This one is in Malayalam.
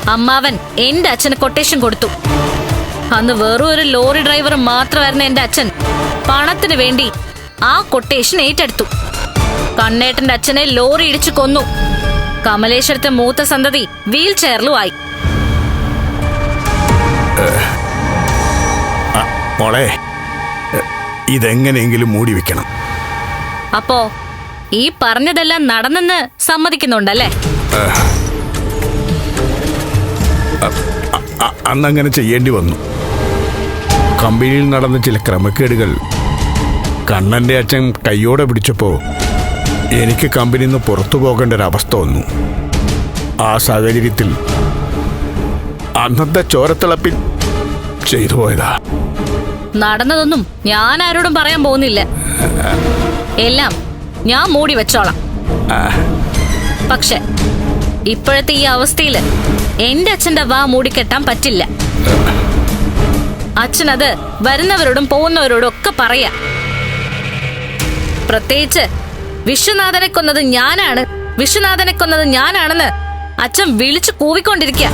അമ്മാവൻ എന്റെ അച്ഛന് കൊട്ടേഷൻ കൊടുത്തു. അന്ന് വെറും ഒരു ലോറി ഡ്രൈവർ മാത്രമായിരുന്ന എന്റെ അച്ഛൻ പണത്തിന് വേണ്ടി ആ കൊട്ടേഷൻ ഏറ്റെടുത്തു. കണ്ണേട്ടന്റെ അച്ഛനെ ലോറി ഇടിച്ചു കൊന്നു. കമലേശ്വരത്തെ മൂത്ത സന്തതി വീൽ ചെയറിലും ആയി. മോളെ, ഇതെങ്ങനെയെങ്കിലും മൂടി വെക്കണം. അപ്പോ ഈ പറഞ്ഞതെല്ലാം നടന്നെന്ന് സമ്മതിക്കുന്നുണ്ടല്ലേ? അന്നങ്ങനെ ചെയ്യേണ്ടി വന്നു. കമ്പനിയിൽ നടന്ന ചില ക്രമക്കേടുകൾ കണ്ണന്റെ അച്ഛൻ കയ്യോടെ പിടിച്ചപ്പോ എനിക്ക് കമ്പനിയിൽ നിന്ന് പുറത്തു പോകേണ്ട ഒരവസ്ഥ വന്നു. ആ സാഹചര്യത്തിൽ അന്നത്തെ ചോരത്തിളപ്പിൽ ചെയ്തു പോയതാ. നടന്നതൊന്നും ഞാൻ ആരോടും പറയാൻ പോകുന്നില്ല. എല്ലാം ഞാൻ മൂടി വെച്ചോളാം. പക്ഷെ ഇപ്പോഴത്തെ ഈ അവസ്ഥയില് എന്റെ അച്ഛന്റെ വാ മൂടിക്കെട്ടാൻ പറ്റില്ല. അച്ഛനത് വരുന്നവരോടും പോകുന്നവരോടും ഒക്കെ പറയാ. പ്രത്യേകിച്ച് വിശ്വനാഥനെ കൊന്നത് ഞാനാണ്, വിശ്വനാഥനെ കൊന്നത് ഞാനാണെന്ന് അച്ഛൻ വിളിച്ചു കൂവിക്കൊണ്ടിരിക്കുക.